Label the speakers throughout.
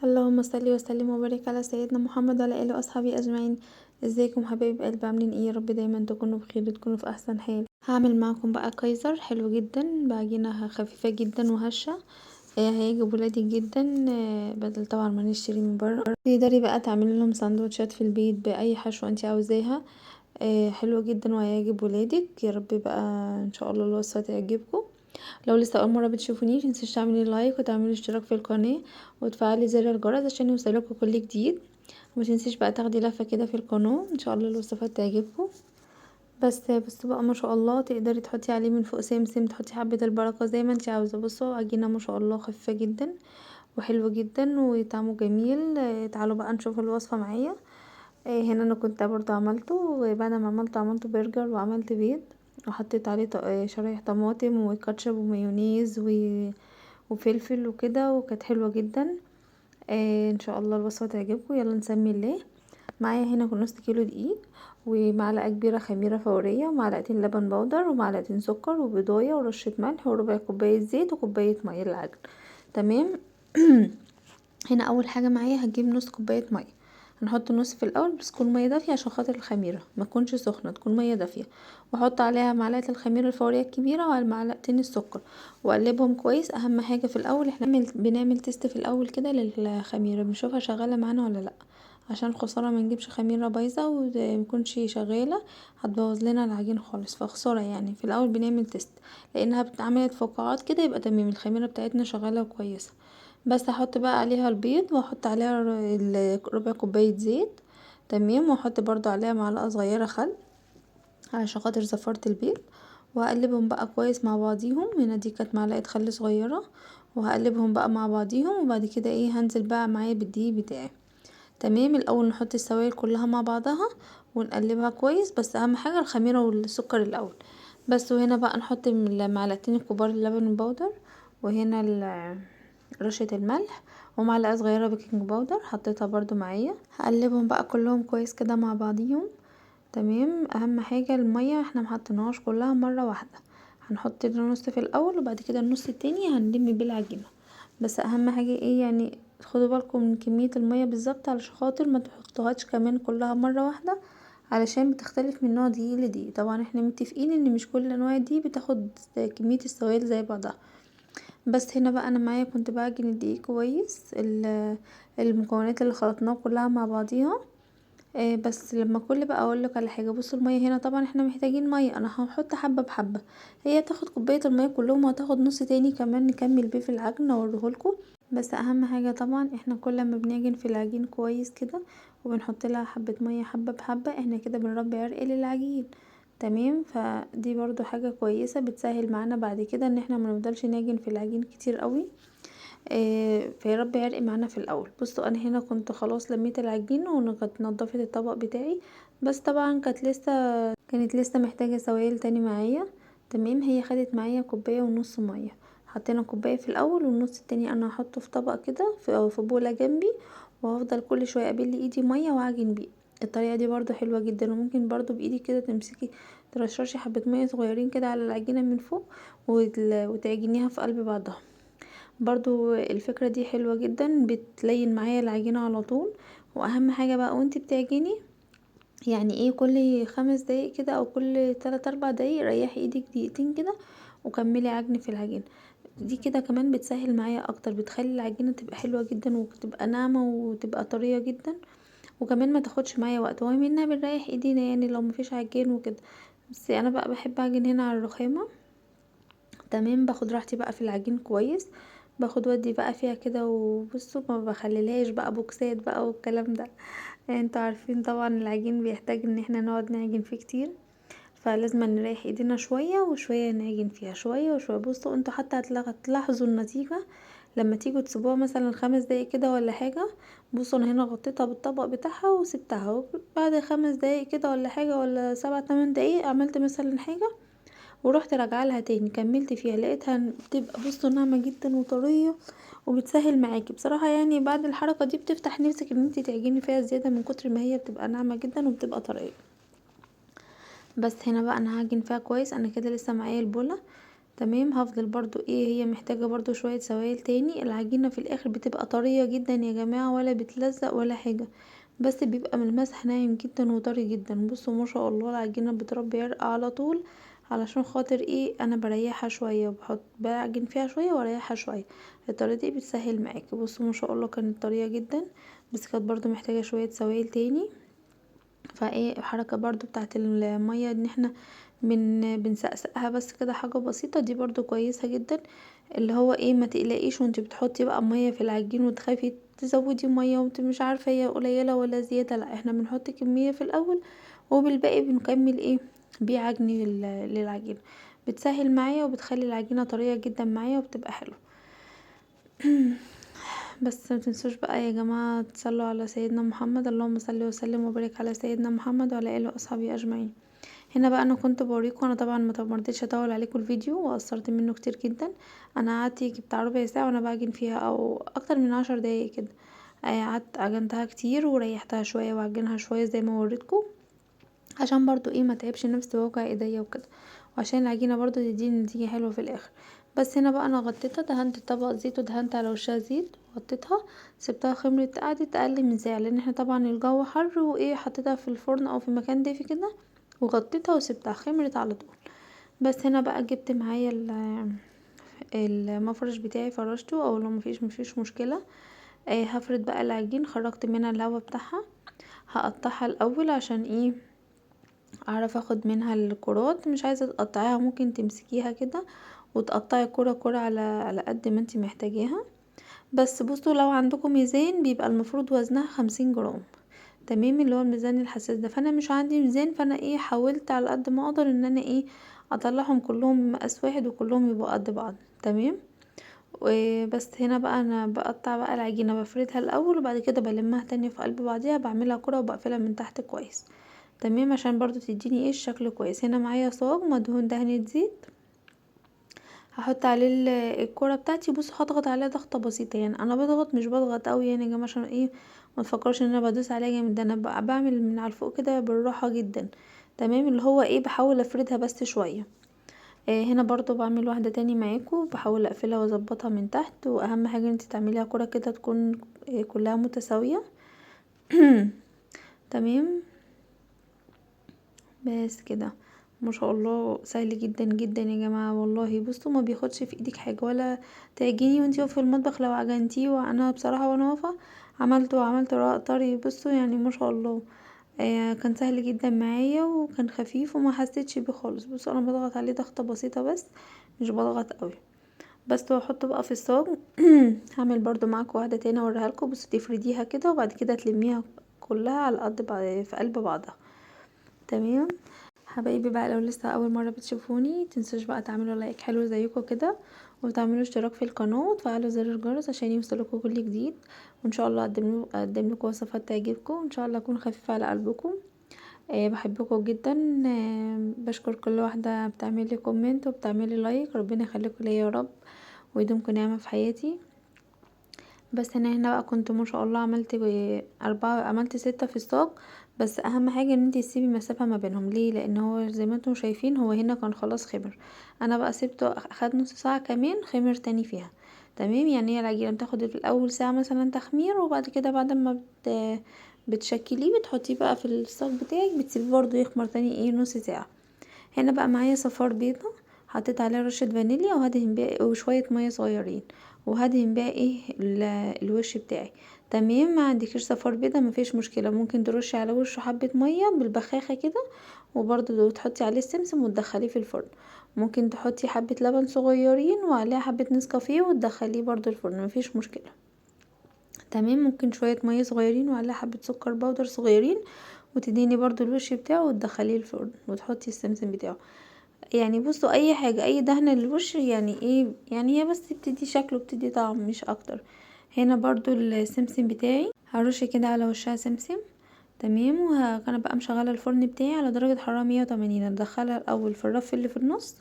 Speaker 1: اللهم صل وسلم وبارك على سيدنا محمد وعلى اله واصحابه اجمعين. ازيكم حبايب قلبي، عاملين ايه؟ يا رب دايما تكونوا بخير، تكونوا في احسن حال. هعمل معاكم بقى كايزر حلو جدا بعجينه خفيفه جدا وهشه. هيعجب ولادي جدا. بدل طبعا ما نشتري من بره. تقدري بقى تعملي لهم سندوتشات في البيت باي حشوه انت عاوزاها. حلوه جدا وهيعجب ولادك يا رب بقى. ان شاء الله الوصفه تعجبكم. لو لسه اول مره بتشوفوني متنسيش تعملي لايك وتعملي اشتراك في القناه وتفعلي زر الجرس عشان يوصلكوا كل جديد. ومتنسيش بقى تاخدي لفه كده في القناه، ان شاء الله الوصفات تعجبكم. بس بقى ما شاء الله تقدري تحطي عليه من فوق سمسم، تحطي حبه البركه زي ما انت عاوزه. بصوا عجينه ما شاء الله خفيفه جدا وحلوه جدا وطعمه جميل. تعالوا بقى نشوف الوصفه معايا. هنا انا كنت برضو عملته، وبعد ما عملته برجر وعملت بيض وحطيت عليه شرايح طماطم وكاتشب ومايونيز وفلفل وكده، وكانت حلوه جدا. ان شاء الله الوصفه تعجبكم. يلا نسمي الله. معايا هنا نص كيلو دقيق ومعلقه كبيره خميره فوريه ومعلقتين لبن بودر ومعلقتين سكر وبيضايه ورشه ملح وربع كوبايه زيت وكوبايه ميه للعجن. تمام. هنا اول حاجه معايا هجيب نص كوبايه ميه. هنحط نص في الاول بس تكون ميه دافيه عشان خاطر الخميره ما تكونش سخنه، تكون ميه دافيه. واحط عليها معلقه الخميره الفوريه الكبيره وعلى معلقتين السكر واقلبهم كويس. اهم حاجه في الاول احنا بنعمل تيست في الاول كده للخميره، بنشوفها شغاله معانا ولا لا، عشان خساره ما نجيبش خميره بايظه ومتكونش شغاله هتبوظ لنا العجين خالص، فخساره يعني. في الاول بنعمل تيست لانها بتعمل فقاعات كده يبقى تمام الخميره بتاعتنا شغاله كويسه. بس هحط بقى عليها البيض واحط عليها ربع كوباية زيت. تمام. واحط برضو عليها معلقة صغيرة خل علشان خاطر زفرت البيض. وهقلبهم بقى كويس مع بعضيهم. هنا دي كانت معلقة خل صغيرة. وهقلبهم بقى مع بعضيهم وبعد كده هنزل بقى معايا بالدقيق بتاعي. تمام. الاول نحط السوائل كلها مع بعضها ونقلبها كويس، بس اهم حاجة الخميرة والسكر الاول بس. وهنا بقى نحط المعلقتين الكبار اللبن البودر، وهنا رشة الملح، ومعلقة صغيرة بيكنج باودر حطيتها برضو معايا. هقلبهم بقى كلهم كويس كده مع بعضيهم. تمام. اهم حاجة المية احنا محطناهاش كلها مرة واحدة، هنحط النص في الاول وبعد كده النص التاني هنلم بيه العجينة. بس اهم حاجة يعني خدوا بالكم من كمية المية بالظبط علشان خاطر ما تحطوهاش كمان كلها مرة واحدة، علشان بتختلف من نوع دقيق لدقيق. طبعا احنا متفقين ان مش كل انواع دي بتاخد كمية السوائل زي بعضها. بس هنا بقى انا معايا كنت بعجن الدقيق كويس. المكونات اللي خلطناها كلها مع بعضيها. بس لما كل بقى اقولك على حاجه، بصوا الميه هنا طبعا احنا محتاجين ميه، انا هحط حبه بحبه. هي تاخد كوبايه الميه كلهم وهتاخد نص تاني كمان نكمل بيه في العجن اوريهولكم. بس اهم حاجه طبعا احنا كل ما بنعجن في العجين كويس كده وبنحط لها حبه ميه حبه بحبه، احنا كده بنربي عرق للعجين. تمام. فدي برضو حاجه كويسه بتسهل معانا بعد كده ان احنا ما نفضلش نعجن في العجين كتير قوي. فيربي عرق معانا في الاول. بصوا انا هنا كنت خلاص لميت العجين وكانت نضفت الطبق بتاعي، بس طبعا كانت لسه محتاجه سوائل تاني معايا. تمام. هي خدت معايا كوبايه ونص ميه. حطينا كوبايه في الاول والنص التاني انا هحطه في طبق كده في بوله جنبي، وهفضل كل شويه ابل ايدي ميه واعجن بيه. الطريقه دي برضو حلوه جدا، وممكن برضو بايدك كده تمسكي ترشرشي حبه ميه صغيرين كده على العجينه من فوق وتعجنيها في قلب بعضها. برضو الفكرة دي حلوة جدا بتلين معايا العجينة على طول. واهم حاجة بقى وانتي بتعجني يعني كل 5 دقايق كده او كل 3 4 دقايق ريحي ايدك دقيقتين كده وكملي عجن في العجينة. دي كده كمان بتسهل معايا اكتر، بتخلي العجينة تبقى حلوة جدا وتبقى ناعمة وتبقى طرية جدا، وكمان ما تاخدش معايا وقت. وهي منها بنريح ايدينا يعني لو مفيش عجين وكده. بس انا بقى بحب اعجن هنا على الرخامة. تمام. باخد راحتي بقى في العجين كويس، باخد ودي بقى فيها كده. وبصوا ما بخليلهاش بقى بوكسات بقى والكلام ده. انتوا عارفين طبعا العجين بيحتاج ان احنا نقعد نعجن فيه كتير، فلازم نريح ايدينا شوية وشوية نعجن فيها شوية وشوية. بصوا انتوا حتى هتلاحظوا النتيجة لما تيجوا تسيبوها مثلا 5 دقايق كده ولا حاجة. بصوا انا هنا غطيتها بالطبق بتاعها وسبتها، بعد 5 دقايق كده ولا حاجة ولا 7 8 دقايق عملت مثلا حاجة ورحت راجعه لها تاني كملت فيها لقيتها بتبقى بصوا ناعمه جدا وطريه وبتسهل معاكي بصراحه. يعني بعد الحركه دي بتفتح نفسك ان انتي تعجني فيها زياده من كتر ما هي بتبقى ناعمه جدا وبتبقى طريه. بس هنا بقى انا هعجن فيها كويس. انا كده لسه معايا البوله. تمام. هفضل برضو هي محتاجة برضو شوية سوائل تاني. العجينة في الاخر بتبقى طرية جدا يا جماعة، ولا بتلزق ولا حاجة، بس بيبقى ملمسها ناعم جدا وطري جدا. بصوا ما شاء الله العجينة بتربي عرق على طول، علشان خاطر انا بريحها شوية وبحط بعجن فيها شوية واريحها شوية. الطريقة دي بتسهل معاكي. بصوا ما شاء الله كانت طرية جدا، بس كانت برضو محتاجة شوية سوائل تاني. الحركة برضو بتاعت المية ان احنا بنسقسقها بس كده، حاجة بسيطة دي برضو كويسة جدا. اللي هو ما تقلقيش وانت بتحطي بقى مية في العجين وتخافي تزودي مية وانت مش عارفة هي قليلة ولا زيادة. لا، احنا بنحط كمية في الاول وبالباقي بنكمل بيه عجن للعجينة. بتسهل معايا وبتخلي العجينة طرية جدا معايا وبتبقى حلوة. بس ما تنسوش بقى يا جماعة تصلوا على سيدنا محمد، اللهم صل وسلم وبارك على سيدنا محمد وعلى اله واصحابه اجمعين. هنا بقى انا كنت بوريكم، انا طبعا ما مرضتش اطول عليكم الفيديو وقصرت منه كتير جدا. انا قعدت يجي بتاع ربع ساعه وانا بعجن فيها او اكتر من 10 دقايق كده. قعدت عجنتها كتير وريحتها شويه وعجنها شويه زي ما وريتكم، عشان برضو ما تعبش نفسي واوجع ايديا وكده، وعشان العجينه برضو تديني نتيجه حلوه في الاخر. بس هنا بقى انا غطيتها، دهنت طبق زيت ودهنت على وشها زيت وغطيتها، سبتها خمرت. قعدت اقل من ساعه لان احنا طبعا الجو حر حطيتها في الفرن او في مكان دافي كده، وغطيتها وسبتها خمرت على طول. بس هنا بقى جبت معايا المفرش بتاعي، فرشته، او لو مفيش مشكله. هفرد بقى العجين، خرجت منها الهواء بتاعها. هقطعها الاول عشان اعرف اخد منها الكرات. مش عايزه تقطعيها، ممكن تمسكيها كده وتقطعي كرة كرة على قد ما انتي محتاجاها. بس بصوا لو عندكم ميزان بيبقى المفروض وزنها 50 جرام، تمام، اللي هو الميزان الحساس ده. فانا مش عندي ميزان، فانا حاولت على قد ما اقدر ان انا اطلعهم كلهم مقاس واحد وكلهم يبقوا قد بعض، تمام. وبس هنا بقى انا بقطع بقى العجينه، بفردها الاول وبعد كده بلمها تاني في قلب بعضيها، بعملها كرة وبقفلها من تحت كويس، تمام، عشان برضو تديني الشكل كويس. هنا معايا صاج مدهون دهنة زيت، هحط عليه الكرة بتاعتي. بص هضغط عليها ضغطة بسيطة، يعني انا بضغط مش بضغط قوي يعني يا جماعة، عشان ما تفكرش ان انا بدوس عليها جامد، ده انا بقى بعمل من على الفوق كده بالراحة جدا، تمام، اللي هو بحاول افردها بس شوية. هنا برضو بعمل واحدة تاني معاكم، بحاول اقفلها واظبطها من تحت. واهم حاجة انت تعمليها كرة كده تكون كلها متساوية. تمام، بس كده. ما شاء الله سهل جدا جدا يا جماعه والله. بصوا ما بياخدش في ايدك حاجه، ولا تعجني وانتي واقفه في المطبخ لو عجنتيه. وانا بصراحه وانا واقفه عملت رق طري. بصوا يعني ما شاء الله كان سهل جدا معايا وكان خفيف وما حسيتش بيه خالص. بصوا انا بضغط عليه ضغطه بسيطه بس، مش بضغط قوي. بس واحطه بقى في الصاج. هعمل برضو معاكم واحده تاني اوريها لكم. بصوا تفرديها كده وبعد كده تلميها كلها على قد في قلب بعضها، تمام. حبايبي بقى لو لسه اول مره بتشوفوني تنسوش بقى تعملوا لايك حلو زيكم كده، وتعملوا اشتراك في القناه وتفعلوا زر الجرس عشان يوصلكوا كل جديد. وان شاء الله اقدم لكم وصفات تعجبكم، ان شاء الله اكون خفيفه على قلبكم. بحبكم جدا. بشكر كل واحده بتعمل لي كومنت وبتعمل لي لايك، ربنا يخليكم ليا يا رب ويدومكم نعمه في حياتي. بس انا هنا بقى كنت ما شاء الله عملت 4، عملت 6 في الصاج. بس اهم حاجه ان انتي تسيبي مسافه ما بينهم. ليه؟ لان هو زي ما انتم شايفين هو هنا كان خلاص خمر. انا بقى سيبته خد نص ساعه كمان خمر تاني فيها، تمام. يعني هي العجينه بتاخد في الاول ساعه مثلا تخمير، وبعد كده بعد ما بتشكليه بتحطيه بقى في الصاج بتاعك، بتسيبيه برضو يخمر تاني نص ساعه. هنا بقى معايا صفار بيضة، حطيت عليها رشة فانيليا وهدهن بيها وشوية مية صغيرين، وهدهن بيها الوش بتاعي، تمام. ما عندكيش صفار بيضة مفيش مشكلة، ممكن ترشي على وشه حبة مية بالبخاخة كده، وبرضه تحطي عليه السمسم وتدخليه في الفرن. ممكن تحطي حبة لبن صغيرين وعليها حبة نسكافيه وتدخليه برضه الفرن، مفيش مشكلة، تمام. ممكن شوية مية صغيرين وعليها حبة سكر بودر صغيرين، وتديني برضو الوش بتاعه وتدخليه الفرن وتحطي السمسم بتاعه. يعني بصوا اي حاجة اي دهنة للوش يعني يعني هي بس بتدي شكل وبتدي طعم مش اكتر. هنا برضو السمسم بتاعي هرش كده على وشها سمسم، تمام. وانا بقى مشغله الفرن بتاعي على درجه حراره 180. ادخلها الاول في الرف اللي في النص،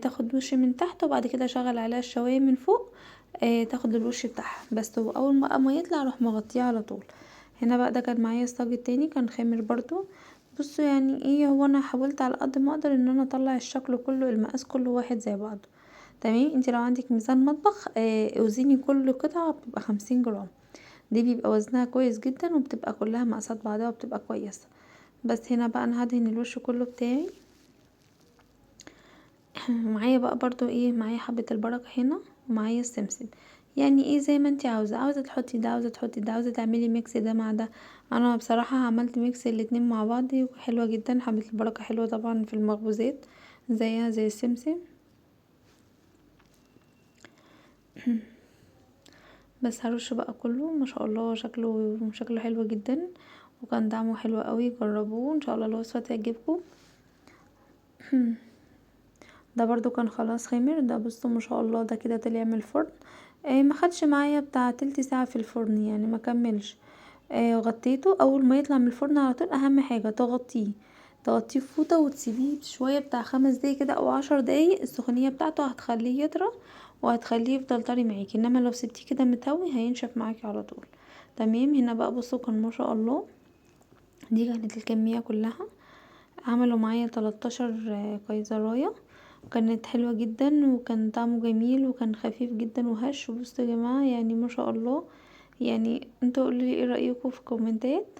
Speaker 1: تاخد وش من تحت، وبعد كده اشغل عليها الشوايه من فوق، تاخد الوش بتاعها بس. واول ما يطلع اروح مغطيه على طول. هنا بقى ده كان معايا الصاج التاني كان خامر برضو. بصوا يعني ايه، هو انا حاولت على قد ما اقدر ان انا اطلع الشكل كله، المقاس كله واحد زي بعضه. تمام، انت لو عندك ميزان مطبخ اوزني كل قطعة بتبقى 50 جرام، دي بيبقى وزنها كويس جدا وبتبقى كلها مقاسات بعضها وبتبقى كويسة. بس هنا بقى انا هدهن الوش كله بتاعي. معايا بقى برضو ايه، معايا حبة البركة هنا ومعايا السمسم. يعني ايه زي ما انتي عاوزة تحطي ده، عاوزة تحطي ده، عاوزة تعملي ميكس ده مع ده. انا بصراحة عملت ميكس الاتنين مع بعض حلوة جدا. حبة البركة حلوة طبعا في المخبوزات، زيها زي السمسم. بس هرش بقى كله، ما شاء الله شكله حلو جدا، وكان طعمه حلو قوي. جربوه ان شاء الله الوصفة تعجبكم. ده برضو كان خلاص خمر. ده بصوا ما شاء الله، ده كده طلع من الفرن. ما خدش معايا بتاع تلت ساعة في الفرن، يعني ما كملش. غطيته اول ما يطلع من الفرن على طول. اهم حاجة تغطيه بفوطة وتسيبيه شوية بتاع 5 دقايق كده او 10 دقايق. السخونية بتاعته هتخليه يطرى وهتخليه يفضل طري معاكي، انما لو سبتيه كده متهوي هينشف معاكي على طول. تمام، هنا بقى بصوا كان ما شاء الله دي كانت الكمية كلها. عملوا معايا 13 قيصرايه. كانت حلوة جدا وكان طعمه جميل وكان خفيف جدا وهش. بصوا يا جماعة يعني ما شاء الله. يعني انتوا قولولي ايه رأيكم في الكومنتات.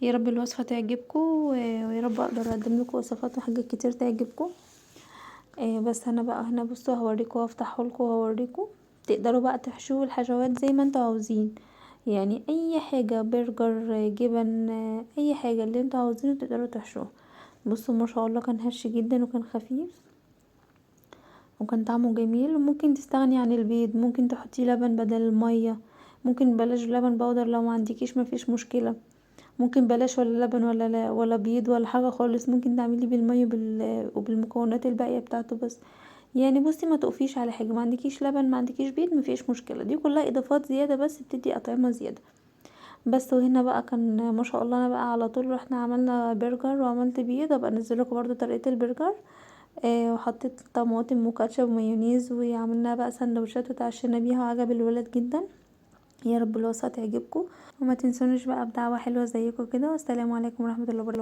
Speaker 1: يا رب الوصفة تعجبكم ويا رب اقدر اقدم لكم وصفات وحاجات كتير تعجبكم. بس انا بقى هنا بصوا هوريكم وافتحه لكم وهوريكم. تقدروا بقى تحشوا الحشوات زي ما انتوا عاوزين، يعني اي حاجة، برجر، جبن، اي حاجة اللي انتوا عاوزينه تقدروا تحشوها. بصوا ما شاء الله كان هش جدا وكان خفيف وكان طعمه جميل. وممكن تستغني عن البيض، ممكن تحطي لبن بدل المية، ممكن بلاش لبن بودر لو ما عندكيش مفيش مشكلة. ممكن بلاش ولا لبن ولا لا ولا بيض ولا حاجة خالص. ممكن تعملي بالمية وبالمكونات الباقية بتاعته بس. يعني بصي ما تقفيش على حاجة، ما عندكيش لبن ما عندكيش بيض مفيش مشكلة، دي كلها اضافات زيادة بس بتدي اطعمة زيادة بس. وهنا بقى كان ما شاء الله انا بقى على طول رحنا عملنا برجر وعملت بيض. ابقى انزل لكم برضو طريقة البرجر. وحطيت طماطم وكاتشب ومايونيز وعملنا بقى سندوتشات وتعشينا بيها وعجب الولاد جدا. يا رب الوصفة تعجبكم وما تنسونيش بقى بدعوة حلوة زيكم كده. والسلام عليكم ورحمة الله وبركاته.